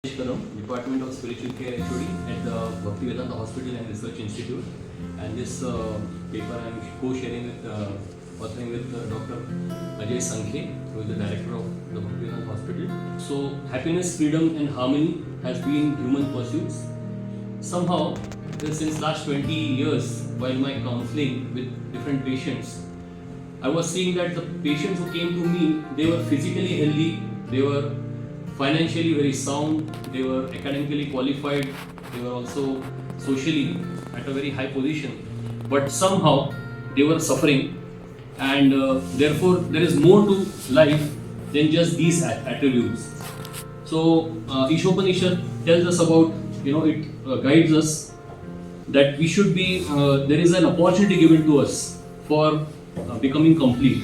RAJESH KADAM, Department of Spiritual Care HOD at the Bharatiya Hospital and Research Institute. And this paper I am co-sharing with, authoring with Dr. Ajay Sankhe, who is the director of the Bharatiya Hospital. So, happiness, freedom and harmony has been human pursuits. Somehow, since last 20 years, while my counseling with different patients, I was seeing that the patients who came to me, they were physically healthy, they were financially very sound, they were academically qualified, they were also socially at a very high position, but somehow they were suffering, and therefore there is more to life than just these attributes. So Ishopanishad tells us about, it guides us that we should be, there is an opportunity given to us for becoming complete,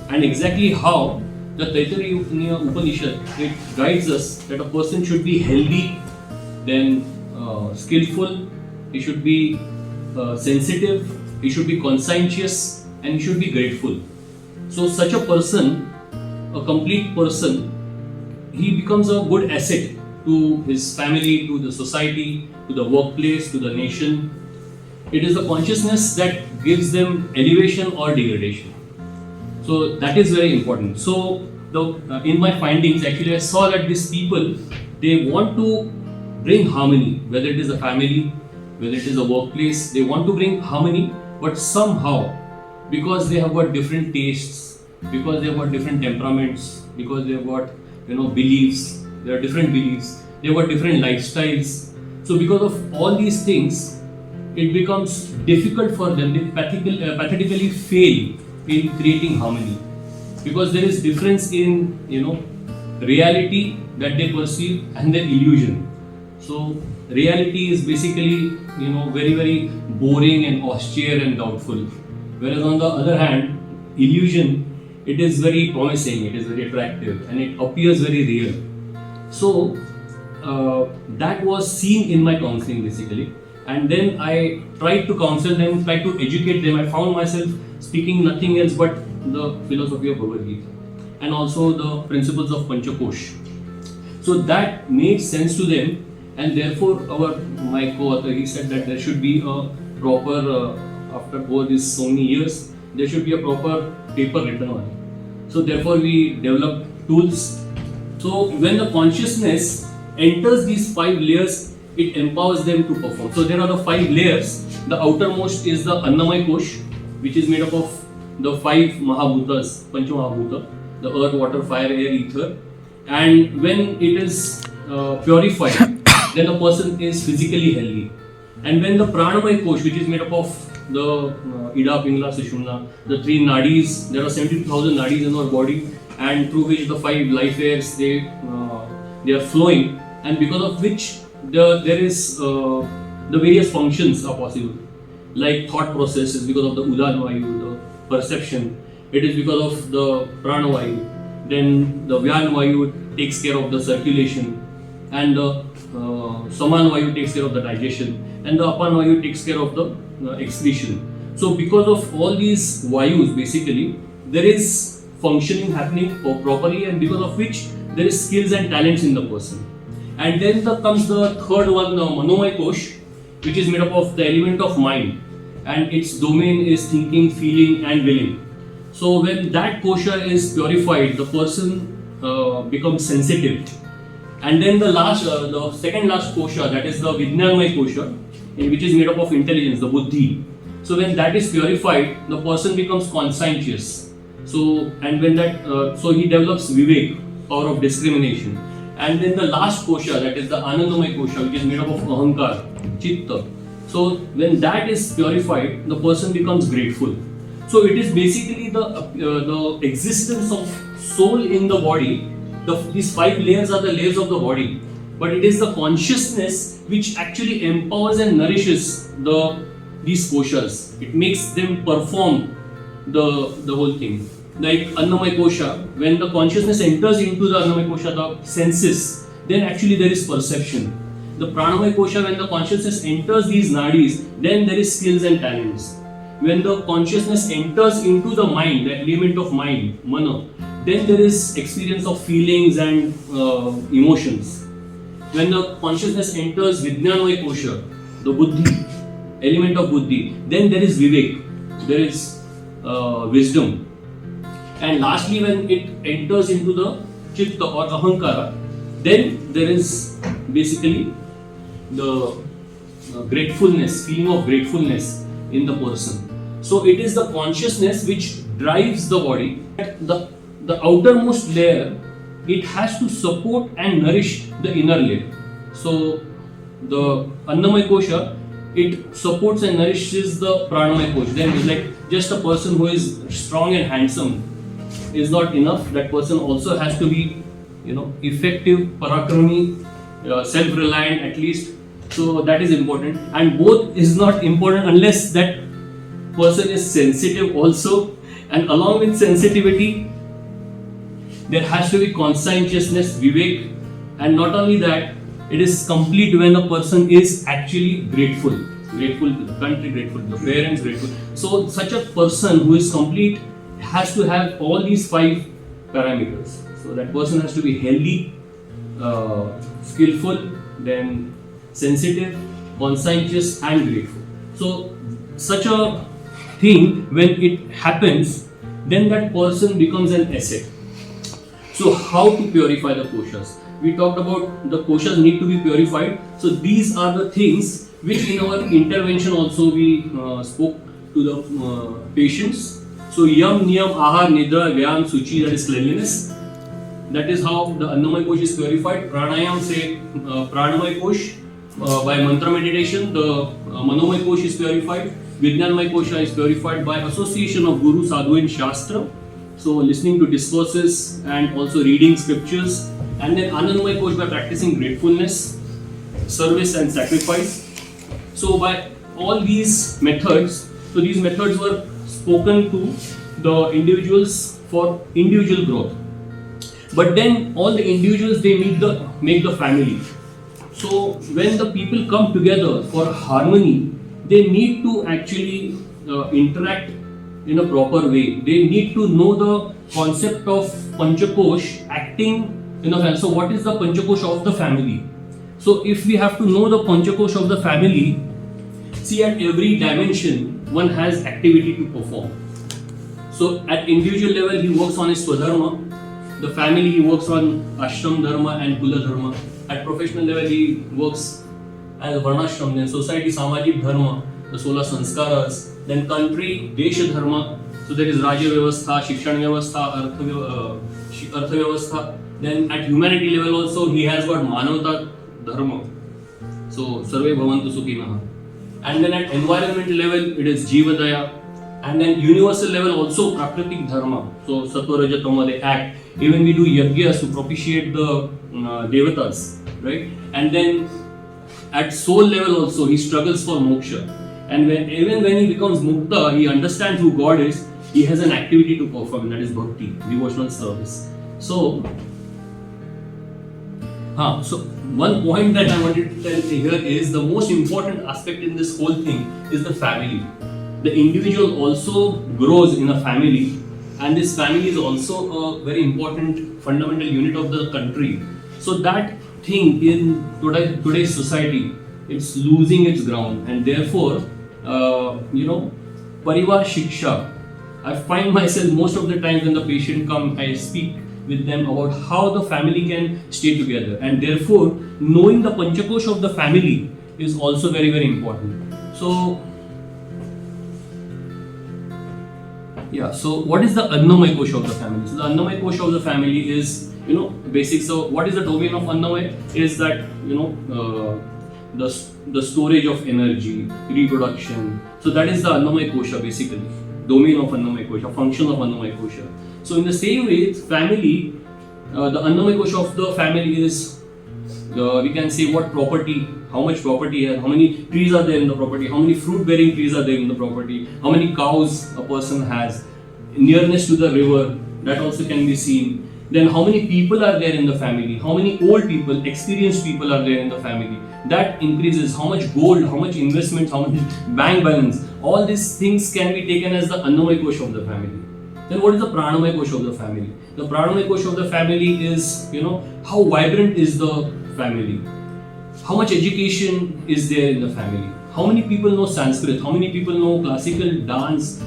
and exactly how the Taittiriya Upanishad, it guides us that a person should be healthy, then skillful, he should be sensitive, he should be conscientious, and he should be grateful. So such a person, a complete person, he becomes a good asset to his family, to the society, to the workplace, to the nation. It is the consciousness that gives them elevation or degradation. So that is very important. So in my findings, actually I saw that these people, they want to bring harmony, whether it is a family, whether it is a workplace, they want to bring harmony, but somehow, because they have got different tastes, because they have got different temperaments, because they have got beliefs, there are different beliefs, they have got different lifestyles. So because of all these things, it becomes difficult for them. They pathetically fail in creating harmony, because there is difference in reality that they perceive and the illusion. So reality is basically very, very boring and austere and doubtful, whereas on the other hand, illusion, it is very promising, it is very attractive, and it appears very real. So that was seen in my counseling basically, and then I tried to counsel them, tried to educate them. I found myself speaking nothing else but the philosophy of Bhagavad Gita and also the principles of Panch Kosh. So that made sense to them, and therefore my co-author, he said that there should be a proper, after all these so many years, there should be a proper paper written on it. So therefore we developed tools. So when the consciousness enters these 5 layers, it empowers them to perform. So there are the 5 layers. The outermost is the Annamaya Kosh, which is made up of the 5 Mahabhutas, Panch Mahabhuta, the earth, water, fire, air, ether. And when it is purified, then the person is physically healthy. And when the Pranamaya Kosh, which is made up of the Ida, Pingla, Sushumna, the 3 nadis, there are 72,000 nadis in our body, and through which the 5 life airs, they are flowing, and because of which there is the various functions are possible. Like thought process is because of the Udan Vayu, the perception, it is because of the Prana Vayu. Then the Vyan Vayu takes care of the circulation, and the Saman Vayu takes care of the digestion, and the Apan Vayu takes care of the excretion. So because of all these Vayus basically, there is functioning happening properly, and because of which there is skills and talents in the person. And then comes the third one, the Manomaya Kosh, which is made up of the element of mind, and its domain is thinking, feeling and willing. So when that kosha is purified, the person becomes sensitive. And then the second last kosha, that is the Vijnanmaya Kosha, which is made up of intelligence, the buddhi. So when that is purified, the person becomes conscientious. So and when that, so he develops vivek, power of discrimination. And then the last kosha, that is the Anandamaya Kosha, which is made up of ahankar, chitta. So when that is purified, the person becomes grateful. So it is basically the existence of soul in the body. These 5 layers are the layers of the body, but it is the consciousness which actually empowers and nourishes these koshas. It makes them perform the whole thing. Like Annamaya Kosha, when the consciousness enters into the Annamaya Kosha, the senses, then actually there is perception. The Pranamaya Kosha, when the consciousness enters these nadis, then there is skills and talents. When the consciousness enters into the mind, the element of mind, mana, then there is experience of feelings and emotions. when the consciousness enters Vijnanamaya Kosha, the Buddhi, element of Buddhi, then there is Vivek, there is wisdom. And lastly, when it enters into the Chitta or Ahankara, then there is basically the gratefulness, feeling of gratefulness in the person. So it is the consciousness which drives the body. The outermost layer, it has to support and nourish the inner layer. So the Annamaya Kosha, it supports and nourishes the Pranamaya Kosha. Then it's like just a person who is strong and handsome is not enough. That person also has to be, effective, parakrami, self-reliant at least. So that is important. And both is not important unless that person is sensitive also. And along with sensitivity, there has to be conscientiousness, vivek. And not only that, it is complete when a person is actually grateful to the country, grateful to the parents, grateful. So such a person who is complete has to have all these 5 parameters. So that person has to be healthy, skillful, then sensitive, conscientious and grateful. So such a thing, when it happens, then that person becomes an asset. So how to purify the koshas? We talked about the koshas need to be purified. So these are the things which in our intervention also we spoke to the patients. So yam, niyam, ahar, nidra, vyam, suchi, that is cleanliness. That is how the Annamaya Kosh is purified. Pranayam, say Pranamaya Kosh, by mantra meditation. The Manomaya Kosh is purified. Vijnanamaya Kosha is purified by association of Guru, Sadhu and Shastra. So listening to discourses and also reading scriptures. And then Anandamaya Kosh by practicing gratefulness, service and sacrifice. So by all these methods, so these methods were spoken to the individuals for individual growth. But then all the individuals, they make the family. So when the people come together for harmony, they need to actually interact in a proper way. They need to know the concept of Panchakosh acting in a family. So what is the Panchakosh of the family? So if we have to know the Panchakosh of the family, see, at every dimension one has activity to perform. So at individual level he works on his Swadharma. The family he works on Ashram Dharma and Kula Dharma. At professional level he works as Varnashram. Then society Samajik Dharma, the 16 Sanskaras. Then country Desha Dharma. So there is Raja Vyavastha, Shikshan Vyavastha, Artha Vyavastha. Then at humanity level also he has got Manavata Dharma. So Sarve Bhavantu Sukhinaha. And then at environmental level it is Jiva Daya. And then universal level also Prakritik Dharma. So Sattva Raja Tama, they act. Even we do yagyas to propitiate the devatas, right? And then at soul level also he struggles for moksha. And even when he becomes mukta, he understands who God is. He has an activity to perform, and that is bhakti, devotional service. So one point that I wanted to tell here is the most important aspect in this whole thing is the family. The individual also grows in a family, and this family is also a very important fundamental unit of the country. So that thing in today's society, it's losing its ground, and therefore, Parivar Shiksha. I find myself most of the times when the patient comes, I speak with them about how the family can stay together, and therefore knowing the Panchakosh of the family is also very, very important. So what is the Annamaya Kosha of the family? So the Annamaya Kosha of the family is, basic. So what is the domain of Annamaya? Is that, the storage of energy, reproduction. So that is the Annamaya Kosha basically. Domain of Annamaya Kosha, function of Annamaya Kosha. So in the same way, family, the Annamaya Kosha of the family is, we can say what property, how much property, how many trees are there in the property, how many fruit bearing trees are there in the property, how many cows a person has, nearness to the river, that also can be seen. Then how many people are there in the family, how many old people, experienced people are there in the family. That increases how much gold, how much investments, how much bank balance. All these things can be taken as the Annamaya Kosha of the family. Then what is the Pranamaya Kosha of the family? The Pranamaya Kosha of the family is, how vibrant is the family? how much education is there in the family? How many people know Sanskrit? How many people know classical dance,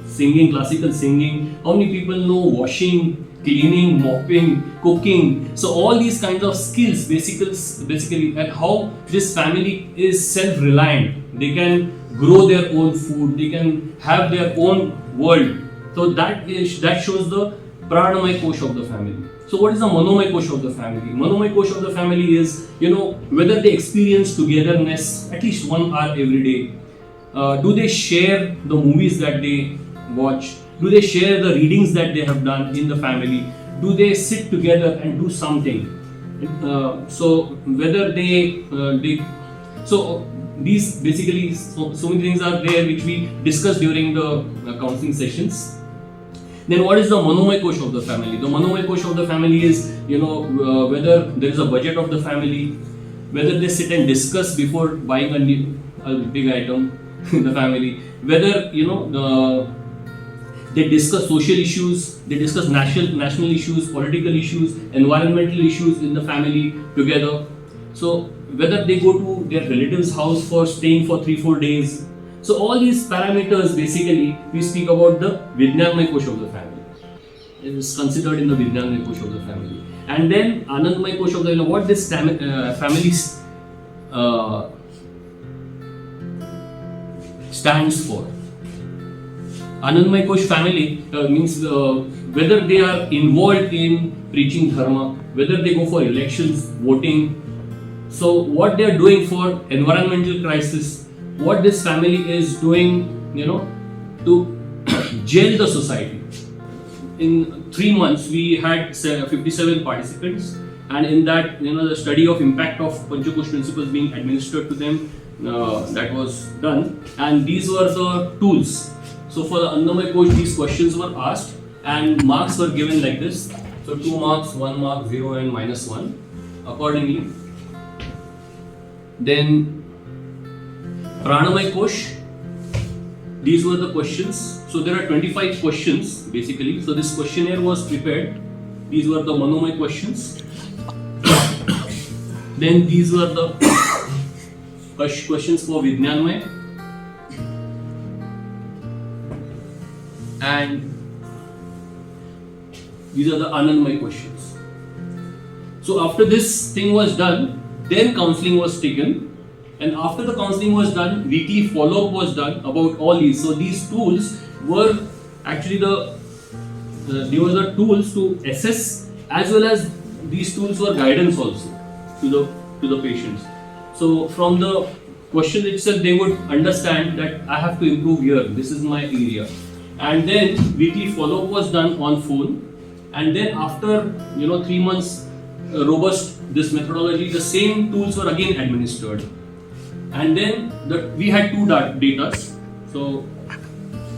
singing, classical singing? How many people know washing, cleaning, mopping, cooking? So all these kinds of skills, basically, and how this family is self-reliant. They can grow their own food. They can have their own world. So that shows the Pranamay Kosh of the family. So what is the Manomay Kosh of the family? Manomay Kosh of the family is, whether they experience togetherness at least 1 hour every day. Do they share the movies that they watch? Do they share the readings that they have done in the family? Do they sit together and do something? So whether these basically so many things are there which we discussed during the counseling sessions. Then what is the Manomay Kosh of the family? The Manomay Kosh of the family is, whether there is a budget of the family, whether they sit and discuss before buying a big item in the family, whether, they discuss social issues, they discuss national issues, political issues, environmental issues in the family together. So whether they go to their relative's house for staying for 3-4 days. So all these parameters, basically, we speak about the Vijnanmay Kosh of the family. It is considered in the Vijnanmay Kosh of the family. And then Anandmay Kosh of the, what this family stands for. Anandmay Kosh family means whether they are involved in preaching dharma, whether they go for elections, voting. So what they are doing for environmental crisis, what this family is doing, to jail the society. In 3 months, we had 57 participants, and in that, the study of impact of Panch principles being administered to them, that was done, and these were the tools. So for the Annamay Kosh, these questions were asked, and marks were given like this. So 2 marks, 1 mark, 0 and -1 accordingly. Then Pranamay Kosh, these were the questions. So there are 25 questions basically. So this questionnaire was prepared. These were the Manomay questions. Then these were the questions for Vijnanmay. And these are the Anandmay questions. So after this thing was done, then counseling was taken. And after the counseling was done, weekly follow-up was done about all these. So these tools were actually they were the tools to assess, as well as these tools were guidance also to the patients. So from the question itself, they would understand that I have to improve here. This is my area. And then weekly follow-up was done on phone. And then after 3 months robust this methodology, the same tools were again administered. And then we had 2 data. So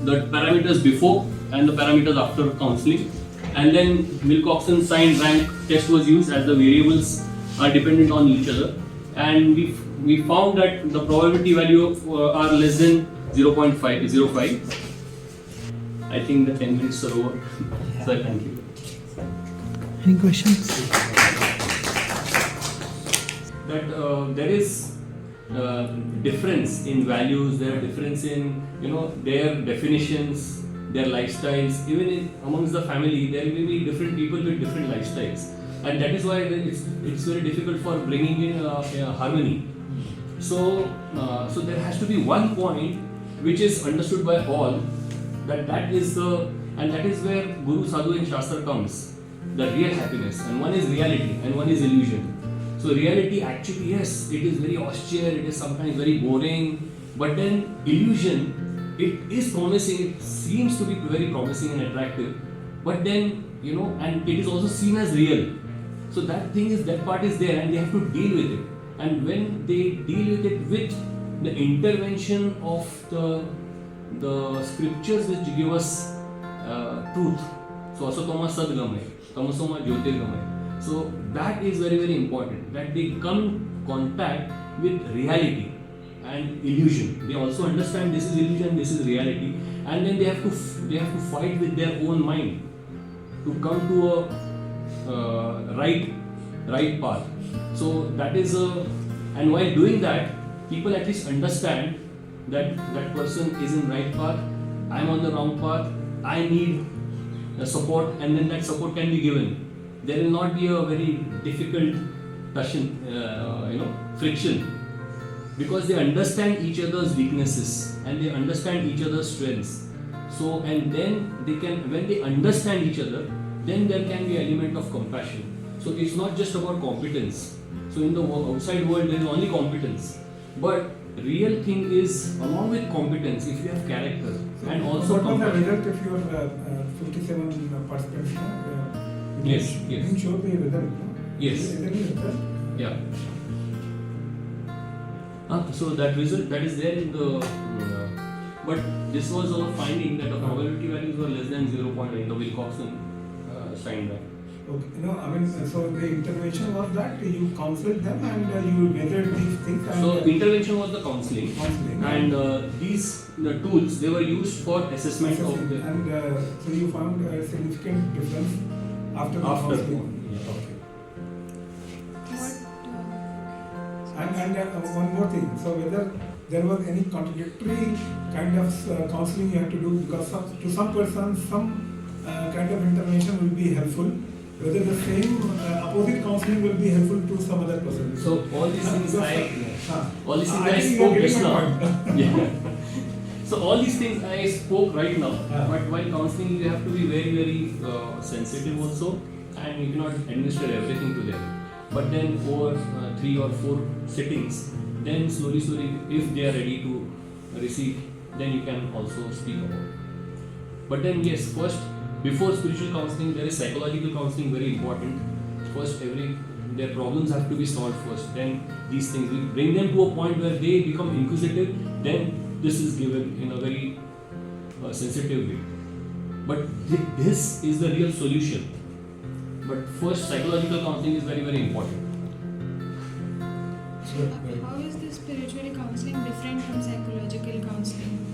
the parameters before and the parameters after counseling. And then Wilcoxon sign rank test was used, as the variables are dependent on each other. And we found that the probability value are less than 0.05. I think the 10 minutes are over. So thank you. Any questions? That there is difference in values, there are difference in their definitions, their lifestyles. Even amongst the family, there will be different people with different lifestyles, and that is why it's very difficult for bringing in harmony. So there has to be one point which is understood by all. That is where Guru, Sadhu and Shastra comes. The real happiness, and one is reality and one is illusion. So reality, actually, yes, it is very austere, it is sometimes very boring, but then illusion, it is promising, it seems to be very promising and attractive, but then, and it is also seen as real. So that part is there, and they have to deal with it. And when they deal with it with the intervention of the scriptures which give us truth. So asatoma sadgamay, tamasoma jyotirgamay. So that is very, very important, that they come in contact with reality and illusion. They also understand this is illusion, this is reality, and then they have to fight with their own mind to come to a right right path. So that is and while doing that, people at least understand that that person is in right path, I'm on the wrong path, I need support, and then that support can be given. There will not be a very difficult friction, because they understand each other's weaknesses and they understand each other's strengths. So, and then they can, when they understand each other, then there can be an element of compassion. So it's not just about competence. So in the outside world there is only competence, but real thing is, along with competence, if you have character and also what was the compassion. result if you are 57 participants? Yes, yes. You didn't show the result. No? Yes. Is there any result? Yeah. So that result that is there in the, but this was our finding that the probability values were less than 0.9. The Wilcoxon signed that. Okay. No, I mean, so the intervention was that you counseled them and you measured these things. And So intervention was the counseling, counseling. and the tools, they were used for assessment of the and so you found a significant difference after the counseling. Yeah. Okay. And one more thing. So whether there was any contradictory kind of counseling you had to do, because to some persons some kind of intervention will be helpful. Whether the same opposite counseling will be helpful to some other person. So all these things I think spoke you are just getting my now. point. Yeah. So all these things I spoke right now. Yeah. But while counseling, you have to be very, very sensitive also, and you cannot administer everything to them. But then over 3 or 4 sittings, then slowly, if they are ready to receive, then you can also speak about. But then yes, first, before spiritual counseling, there is psychological counseling, very important. First, their problems have to be solved first. Then these things, we bring them to a point where they become inquisitive. Then this is given in a very sensitive way. But this is the real solution. But first, psychological counseling is very, very important. How is this spiritual counseling different from psychological counseling?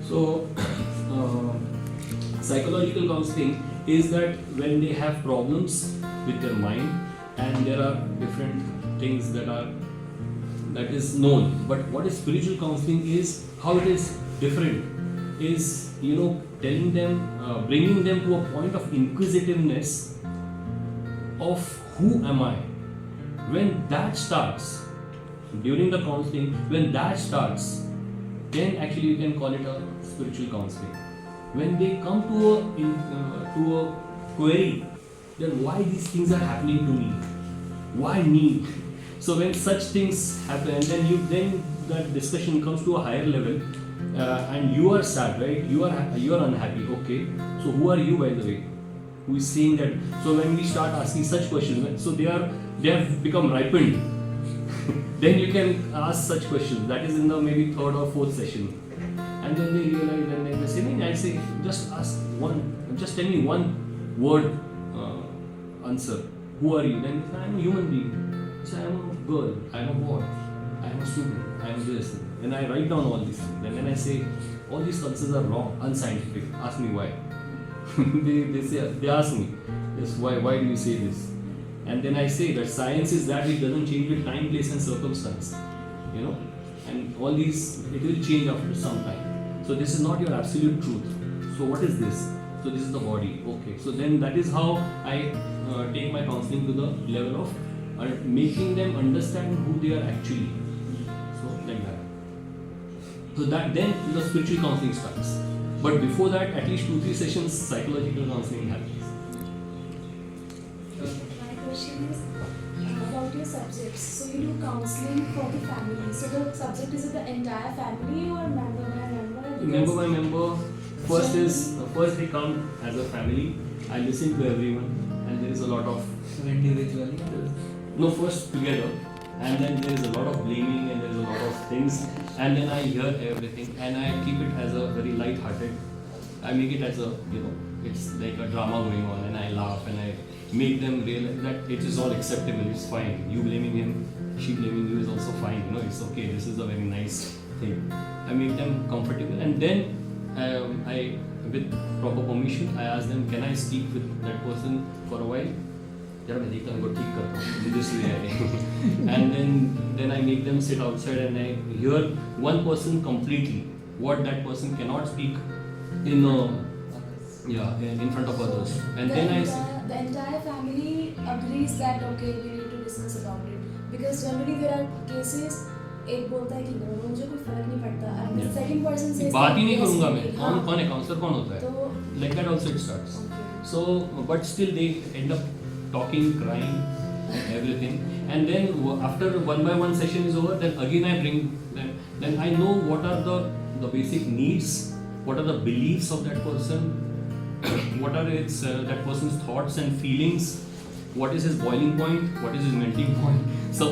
So, psychological counseling is that when they have problems with their mind, and there are different things that is known. But what is spiritual counseling is how it is different. Is telling them, bringing them to a point of inquisitiveness of who am I. When that starts during the counseling, when that starts, then actually you can call it a spiritual counseling. When they come to a query, then why these things are happening to me? Why me? So when such things happen, and then that discussion comes to a higher level, and you are sad, right? You are unhappy. Okay. So who are you, by the way? Who is saying that? So when we start asking such questions, so they have become ripened. Then you can ask such questions. That is in the maybe 3rd or 4th session. And then they realize, and then they say, I say, just tell me one word answer. Who are you? Then I am a human being. So I am a girl, I am a boy, I am a student, I am this. And I write down all these things. And then I say, all these answers are wrong, unscientific. Ask me why. they ask me, yes, why do you say this? And then I say that science is that it doesn't change with time, place and circumstance. And all these, it will change after some time. So this is not your absolute truth. So what is this? So this is the body. Okay. So then that is how I take my counseling to the level of making them understand who they are actually. So like that. So that then the spiritual counseling starts. But before that, at least 2-3 sessions psychological counseling happens. My question is about your subjects. So you do counseling for the family. So the subject is it the entire family or member by member? Member by member. First they come as a family. I listen to everyone, and there is a lot of Individually. no, first together, and then there is a lot of blaming, and there is a lot of things, and then I hear everything, and I keep it as a very light-hearted. I make it as a it's like a drama going on, and I laugh, and I make them realize that it is all acceptable. It's fine. You blaming him, she blaming you is also fine. It's okay. This is a very nice thing. I make them comfortable, and then with proper permission, I ask them, can I speak with that person for a while? जरा मैं देखता हूँ इनको ठीक करता हूँ this way and then I make them sit outside and I hear one person completely what that person cannot speak in in front of others and then I say the entire family agrees that okay we need to discuss about it because generally there are cases एक बोलता है कि no मुझे कोई फर्क नहीं पड़ता and the second person says बात ही नहीं yes, करूँगा मैं हाँ, कौन है काउंसलर कौन होता है तो like that also it starts okay. so but still they end up talking crying everything and then after one by one session is over then again I bring them then I know what are the basic needs what are the beliefs of that person what are its that person's thoughts and feelings what is his boiling point what is his melting point so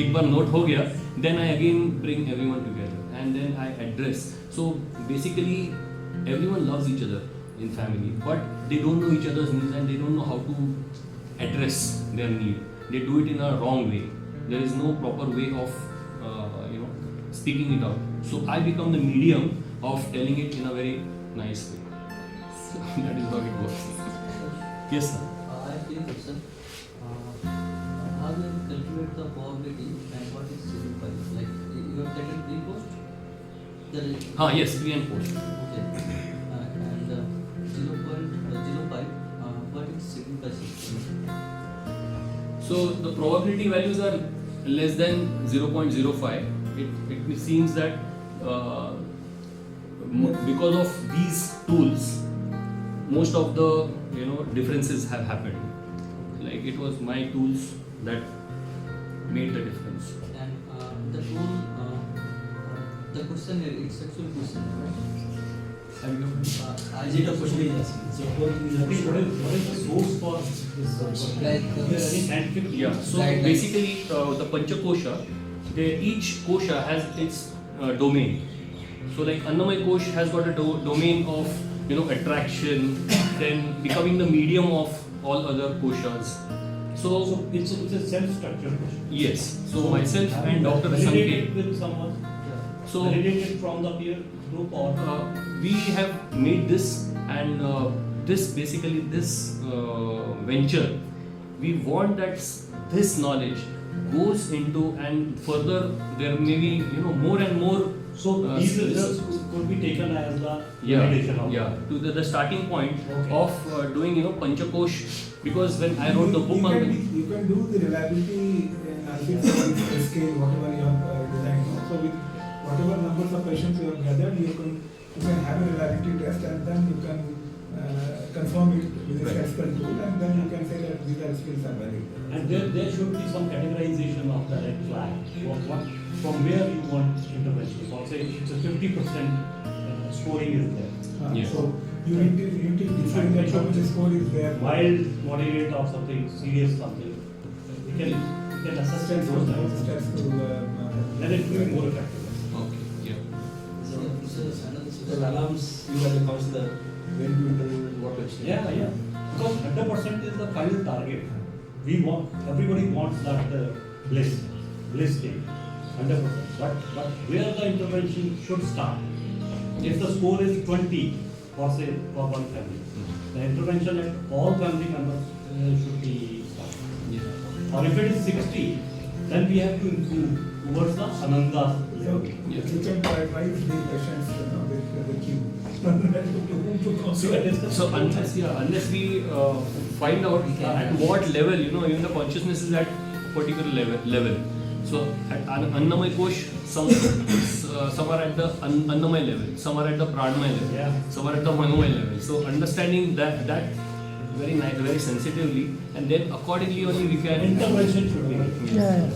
एक बार note हो गया then I again bring everyone together and then I address so basically everyone loves each other in family but they don't know each other's needs and they don't know how to address their need they do it in a wrong way there is no proper way of speaking it out so I become the medium of telling it in a very nice way so that is how it works yes sir I have a question. How do you calculate the probability and what is signified? Like you have taken pre-post? There is yes pre and post okay. And 0.05. What is signifies? so the probability values are less than 0.05 it seems that because of these tools most of the differences have happened like it was my tools that made the difference And the tool, the question it's actual question, right? Is it a question is asking? So what is the source for this? Like Is there any scientific? yeah so Guidelines. basically the Panchakosha each kosha has its domain so like Annamay Kosh has got a domain of attraction then becoming the medium of all other koshas so So it's a self-structured question. yes so myself and Dr. Validated Sanke with someone. so Validated from the peer group or we have made this and this basically this venture we want that this knowledge goes into and further there may be more and more so these this- results could be taken as the validation of to the starting point Okay. of doing Panchakosh because when I wrote the book on You can do the reliability analysis scale, whatever you have designed. So with whatever numbers of patients you have gathered, you can have a reliability test and then you can confirm it with a Right. statistical tool and then you can say that these are skills are valid. And there should be some categorization of the red flag. What from where you want intervention. So say it's a 50% scoring is there. Yeah. So you need to define that how much score is there. Mild, moderate or something, serious something. We can assess Stats those to lines. stats to Then it will be more effective. okay yeah so another The alarms you as a counselor, when do you interview, what question? Yeah. Because 100% is the final target. Everybody wants that bliss state, 100%. But where the intervention should start? If the score is 20 for one family, the intervention at all family members should be started. yeah Or if it is 60, then we have to improve towards the Ananda So level. Yes. you can prioritize the patients with the queue. So it is the So unless we find out at what level, even the consciousness is at a particular level. So at Annamay Kosh, some are at the Annamay level, some are at the Pranamay level, Yeah. some are at the Manomay level. So understanding that very sensitively, and then accordingly only we can. intervention should be. Yeah.